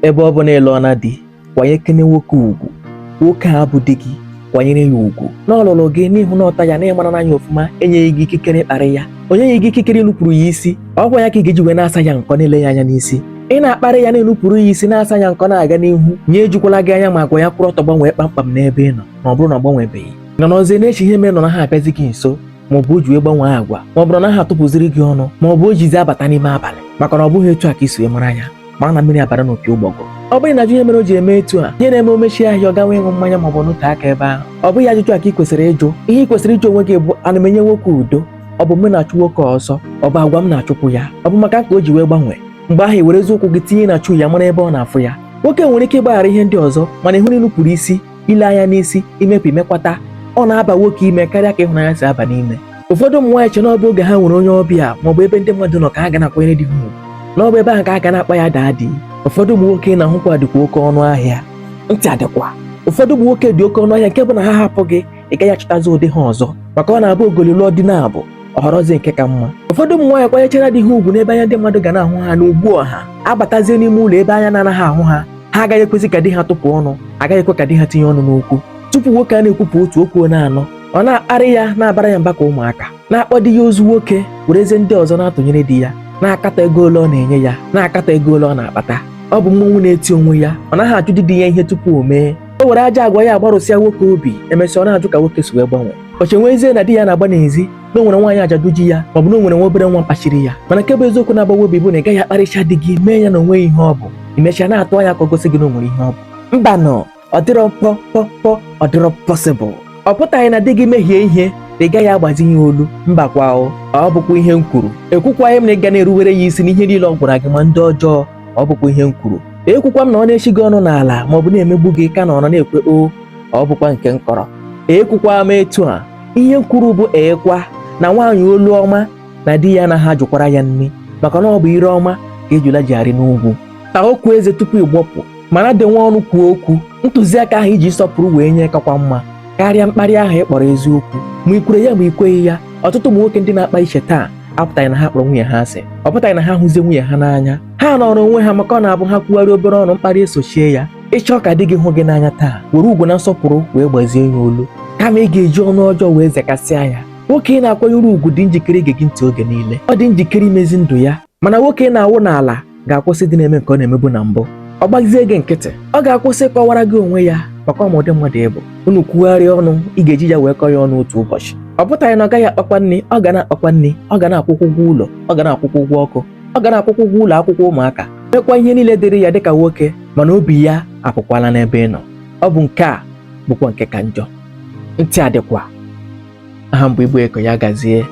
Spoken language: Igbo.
ebe ọ bụ na ịlụọ na di kwanye kene nwoke ugwu, nwoke a bụ di gị kwanyere ya ugwu na ọlụlụ gị n'ihu na ọta ya na ịmara n'anya ọfụma enyeghị gị ikikere ịkparị ya, onye nye gị ikikere ịnụpụrụ ya isi. Ọkwa ya ka ị ga-eji wee na-asa ya nkọ na-ele ya anya n'isi, ị na-akparị ya na-enupụrụ ya isi na-asa ya nkọ na-aga n'ihu nye ejukwala gị anya ma gwa ya kwụrụ ọtọ gbanwee kpamkpam n'ebe ị nọ na ọ bụrụ na ọ gbanwebeghị nọ n'ọzọ na-echi ihe mere nọ na ha abịazi gị nso, ma ọ bụ o ji wee gbanwee agwa, ma ọ bụrụ na ha atụpụziri gị ọnụ, ma ọ bụ o jizi abata n'ime abalị, maka na ọ bụghị etu a ka i si wee mara ya, mara na mmiri abara n'opi ụgbọgụ. Ọ bụghị na ajụ ihe mere o ji eme etu a, ihe na-eme omechi ahịa ọ gawa ịṅụ mmanya ma ọ bụ n'ote aka ebe ahụ. Ọ bụghị ajụjụ a ka ị kwesịrị ịjụ. Ihe ị kwesịrị ịjụ onwe gị bụ, ana m enye nwoke udo? Ọ bụ m na-achụ nwoke ọzọ? Ọ bụ agwa m na-achụpụ ya? Ọ bụ maka ka o ji wee gbanwee? Mgbe ahụ i were eziokwu gị tinye na chu ya, mara ebe ọ na-afụ ya. Nwoke nwere ike ịgbaghara ihe ndị ọzọ, mana ịhụ na ịnụpụrụ isi, ile anya n'isi, imepụ imekwata, ọ na-aba nwoke ime karịa ka ịhụnanya si aba n'ime. Ụfọdụ ụmụ nwaanyị che na ọ bụ oge ha nwere onye ọbịa ma ọ bụ ebe ndị mmadụ nọ ka ha ga na-akwanyere di ha ugwu, na ọ bụ ebe ahụ ka ha ga na-akpa ya daa di. Ụfọdụ ụmụ nwoke na-ahụkwa dịkwa oke ọnụ ahịa, ntị adịkwa. Ụfọdụ ụmụ nwoke dị oke ọnụ ahịa nke bụ na ha hapụ gị, ị gaghị achọtazi ụdị ha ọzọ, maka ọ na-abụ ogolilo dị na-abụ ọhọrọzi nke ka mma. Ụfọdụ ụmụ nwaanyị kwanyechara di ha ugwu n'ebe anya ndị mmadụ ga na-ahụ ha n'ugbu ọha, abatazie n'ime ụlọ ebe anya na-anaghị ahụ ha, ha agaghị ekwesị ka di ha tụpụ ọnụ, agaghị ekwe ka di ha tinye ọnụ n'okwu. Tupu nwoke a na-ekwupụ otu okwu na-anọ, ọ na-akparị ya, na-abara ya mba ka ụmụaka, na-akpọ di ya ozu nwoke, werezie ndị ọzọ na-atụnyere di ya, na-akata ego ole ọ na-enye ya, na-akata ego ole ọ na-akpata. Ọ bụ mmọnwụ na-eti onwe ya, ọ naghị ajụ di ya ihe tupu o mee. O were aja agwa ya agbarụsịa nwoke obi, emesịa ọ na-ajụ ka nwoke si wee gbanwee. Ọche nwezie na di ya na-agba n'ezi, na o nwere nwaanyị ajaduji ya, ma ọ bụ na o nwere nwa obere nwa mkpachiri ya. Mana nke bụ eziokwu na-agbawa obi bụ na ị gaghị akparịcha di gị, mee ya na onwe ihe ọ bụ, imechaa na-atụ anya ka o gosi gị na o nwere ihe ọ bụ. Mba nọ, ọ dịrọ pọ, ọ dịrọ pọsịbụl. Ọ pụtaghị na di gị mehie ihe ị gaghị agbazinye olu, mbakwa ọ bụkwa ihe m kwuru. Ekwukwaghị m na ị ga na-eruwere ya isi n'ihe niile ọ gwara gị ma ndị ọjọọ, ọ bụkwa ihe m kwuru. Ekwukwa m na ọ na-echi gị ọnụ n'ala ma ọ bụ na-emegbu gị ka na ọ na-ekwe ọ bụkwa nke nkọrọ. Ekwukwa m etu a, ihe m kwuru bụ ekwa na nwaanyị olu ọma na di ya anaghị ajụkwara ya nri, maka na ọ bụ ire ọma ka ejula ji arị n'ugwu. Ta okwu eze tupu ịgbọpụ, mana dị nwa ọnụ kwuo okwu. Ntụziaka ahụ iji sọpụrụ wee nye kakwa mma karịa mkparị ahụ ị kpọrọ eziokwu. Ma ikwere ya ma ikweghị ya, ọtụtụ ụmụ nwoke ndị na-akpa iche taa apụtaghị na ha kpọrọ nwunye ha asị, ọ pụtaghị na ha hụzie nwunye ha n'anya. Ha nọrọ onwe ha maka ọ na-abụ ha kwugharị obere ọnụ mkparị esochie ya. Ịchọọ ka di gị hụ gị n'anya taa, were ugwu na nsọpụrụ wee gbazie ya olu, kama ị ga-eji ọnụ ọjọọ wee zekasịa ya. Nwoke ị na-akwanyere ugwu dị njikere ige gị ntị oge niile, ọ dị njikere imezi ndụ ya. Mana nwoke ị na-awụ n'ala ga-akwụsị dị na-eme nke ọ na-emebu na mbụ. Ọ gbazie gị nkịtị, ọ ga-akwụsị ịkọwara gị onwe ya maka ọmụdị mmadụ ịbụ. Unu kwugharịa ọnụ, ị ga-eji ya wee kọọ ya ọnụ otu ụbọchị. Ọ pụtaghị na ọ gaghị akpakwa nne, ọ ga na-akpakwa nne, ọ ga na-akwụkwọ ụgwọ ụlọ, ọ ga na-akwụkwọ ụgwọ ọkụ, ọ ga na-akwụkwọ ụgwọ ụlọ akwụkwọ ụmụaka, mekwa ihe niile dịrị ya dịka nwoke, mana obi ya apụkwala n'ebe ị nọ. Ọ bụ nke a bụkwa nke ka njọ. Ntị adịkwa. Aha mbụ Igbo Eko, ya gazie.